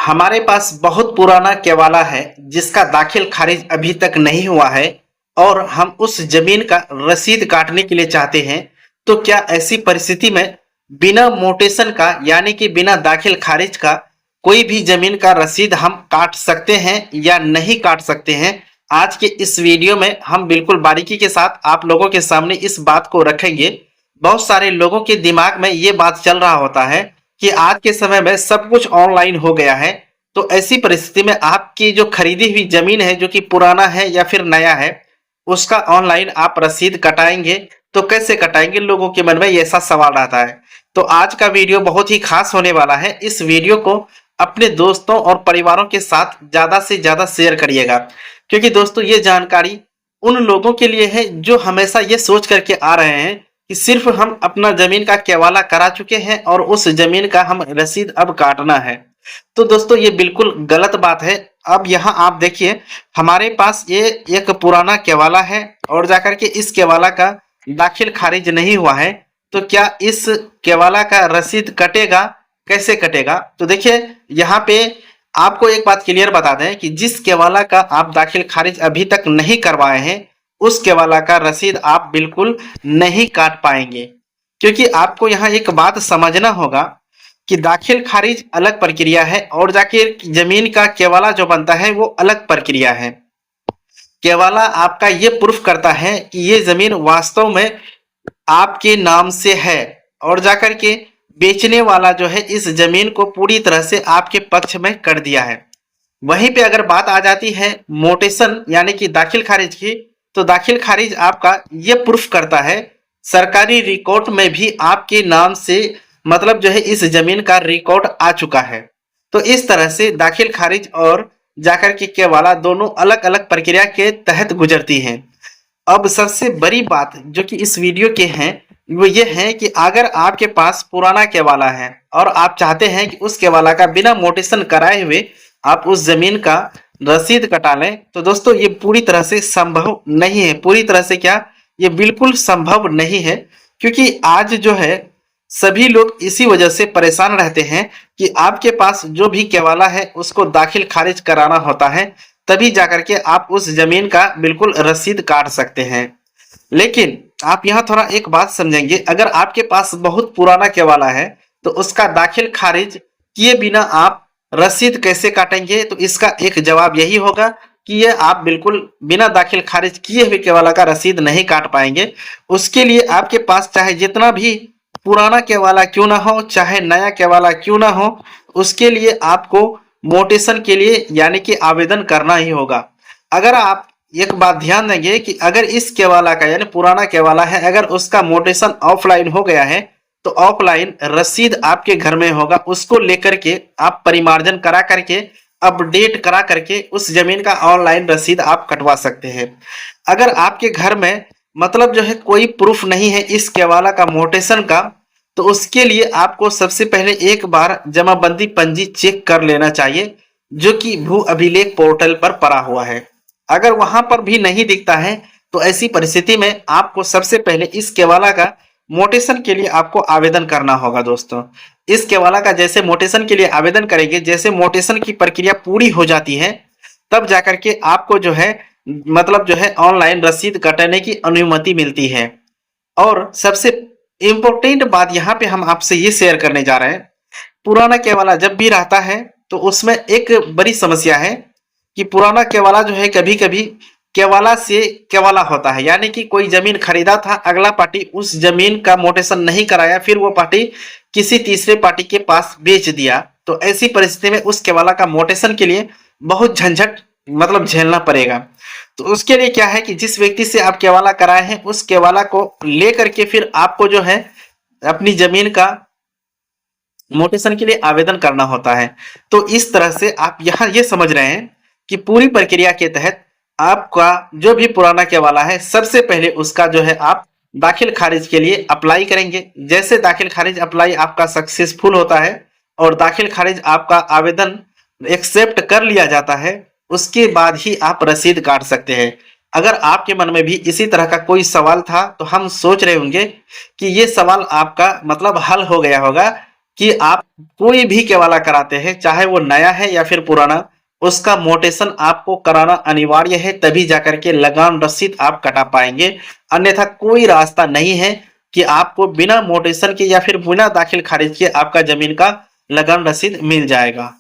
हमारे पास बहुत पुराना केवाला है जिसका दाखिल खारिज अभी तक नहीं हुआ है और हम उस जमीन का रसीद काटने के लिए चाहते हैं। तो क्या ऐसी परिस्थिति में बिना मोटेशन का यानी कि बिना दाखिल खारिज का कोई भी जमीन का रसीद हम काट सकते हैं या नहीं काट सकते हैं? आज के इस वीडियो में हम बिल्कुल बारीकी के साथ आप लोगों के सामने इस बात को रखेंगे। बहुत सारे लोगों के दिमाग में ये बात चल रहा होता है कि आज के समय में सब कुछ ऑनलाइन हो गया है। तो ऐसी परिस्थिति में आपकी जो खरीदी हुई जमीन है, जो कि पुराना है या फिर नया है, उसका ऑनलाइन आप रसीद कटाएंगे तो कैसे कटाएंगे? लोगों के मन में ये ऐसा सवाल रहता है। तो आज का वीडियो बहुत ही खास होने वाला है। इस वीडियो को अपने दोस्तों और परिवारों के साथ ज्यादा से ज्यादा शेयर करिएगा, क्योंकि दोस्तों ये जानकारी उन लोगों के लिए है जो हमेशा ये सोच करके आ रहे हैं कि सिर्फ हम अपना जमीन का केवाला करा चुके हैं और उस जमीन का हम रसीद अब काटना है। तो दोस्तों ये बिल्कुल गलत बात है। अब यहाँ आप देखिए, हमारे पास ये एक पुराना केवाला है और जाकर के इस केवाला का दाखिल खारिज नहीं हुआ है। तो क्या इस केवाला का रसीद कटेगा? कैसे कटेगा? तो देखिए यहाँ पे आपको एक बात क्लियर बता दें कि जिस केवाला का आप दाखिल खारिज अभी तक नहीं करवाए हैं, उस केवाला का रसीद आप बिल्कुल नहीं काट पाएंगे। क्योंकि आपको यहाँ एक बात समझना होगा कि दाखिल खारिज अलग प्रक्रिया है और जाके जमीन का केवाला जो बनता है वो अलग प्रक्रिया है। केवाला आपका ये प्रूफ करता है कि ये जमीन वास्तव में आपके नाम से है और जाकर के बेचने वाला जो है इस जमीन को पूरी तरह से आपके पक्ष में कर दिया है। वहीं पे अगर बात आ जाती है मोटेशन यानी कि दाखिल खारिज की, तो दाखिल खारिज आपका ये प्रूफ करता है सरकारी रिकॉर्ड में भी आपके नाम से, मतलब जो है इस जमीन का रिकॉर्ड आ चुका है। तो इस तरह से दाखिल खारिज और जाकर के केवाला दोनों अलग अलग प्रक्रिया के तहत गुजरती हैं। अब सबसे बड़ी बात जो कि इस वीडियो के हैं वो ये है कि अगर आपके पास पुराना केवाला है और आप चाहते हैं कि उस केवाला का बिना मोटेशन कराए हुए आप उस जमीन का रसीद कटा लें, तो दोस्तों ये पूरी तरह से संभव नहीं है। पूरी तरह से क्या, ये बिल्कुल संभव नहीं है। क्योंकि आज जो है सभी लोग इसी वजह से परेशान रहते हैं कि आपके पास जो भी केवाला है उसको दाखिल खारिज कराना होता है, तभी जाकर के आप उस जमीन का बिल्कुल रसीद काट सकते हैं। लेकिन आप यहाँ थोड़ा एक बात समझेंगे, अगर आपके पास बहुत पुराना केवाला है तो उसका दाखिल खारिज किए बिना आप रसीद कैसे काटेंगे? तो इसका एक जवाब यही होगा कि ये आप बिल्कुल बिना दाखिल खारिज किए हुए केवाला का रसीद नहीं काट पाएंगे। उसके लिए आपके पास चाहे जितना भी पुराना केवाला क्यों ना हो, चाहे नया केवाला क्यों ना हो, उसके लिए आपको मोटेशन के लिए यानी कि आवेदन करना ही होगा। अगर आप एक बात ध्यान देंगे कि अगर इस केवाला का यानी पुराना केवाला है, अगर उसका मोटेशन ऑफलाइन हो गया है तो ऑफलाइन रसीद आपके घर में होगा। उसको लेकर के आप परिमार्जन करा करके, अपडेट करा करके उस जमीन का ऑनलाइन रसीद आप कटवा सकते हैं। अगर आपके घर में मतलब जो है कोई प्रूफ नहीं है इस केवाला का मोटेशन का, तो उसके लिए आपको सबसे पहले एक बार जमाबंदी पंजी चेक कर लेना चाहिए, जो कि भू अभिलेख पोर्टल पर पड़ा हुआ है। अगर वहां पर भी नहीं दिखता है तो ऐसी परिस्थिति में आपको सबसे पहले इस केवाला का मोटेशन के लिए आपको आवेदन करना होगा। दोस्तों इस केवाला का जैसे मोटेशन के लिए आवेदन करेंगे, जैसे मोटेशन की प्रक्रिया पूरी हो जाती है तब जाकर के आपको जो है मतलब जो है ऑनलाइन रसीद कटाने की अनुमति मिलती है। और सबसे इम्पोर्टेंट बात यहाँ पे हम आपसे ये शेयर करने जा रहे हैं, पुराना केवाला जब भी रहता है तो उसमें एक बड़ी समस्या है कि पुराना केवाला जो है कभी कभी केवाला से केवाला होता है। यानी कि कोई जमीन खरीदा था, अगला पार्टी उस जमीन का मोटेशन नहीं कराया, फिर वो पार्टी किसी तीसरे पार्टी के पास बेच दिया। तो ऐसी परिस्थिति में उस केवाला का मोटेशन के लिए बहुत झंझट मतलब झेलना पड़ेगा। तो उसके लिए क्या है कि जिस व्यक्ति से आप केवाला कराए हैं उस केवाला को लेकर के फिर आपको जो है अपनी जमीन का मोटेशन के लिए आवेदन करना होता है। तो इस तरह से आप यहाँ ये समझ रहे हैं कि पूरी प्रक्रिया के तहत आपका जो भी पुराना केवाला है सबसे पहले उसका जो है आप दाखिल खारिज के लिए अप्लाई करेंगे। जैसे दाखिल खारिज अप्लाई आपका सक्सेसफुल होता है और दाखिल खारिज आपका आवेदन एक्सेप्ट कर लिया जाता है, उसके बाद ही आप रसीद काट सकते हैं। अगर आपके मन में भी इसी तरह का कोई सवाल था तो हम सोच रहे होंगे कि ये सवाल आपका मतलब हल हो गया होगा। कि आप कोई भी केवाला कराते हैं, चाहे वो नया है या फिर पुराना, उसका मोटेशन आपको कराना अनिवार्य है, तभी जाकर के लगान रसीद आप कटा पाएंगे। अन्यथा कोई रास्ता नहीं है कि आपको बिना मोटेशन के या फिर बिना दाखिल खारिज के आपका जमीन का लगान रसीद मिल जाएगा।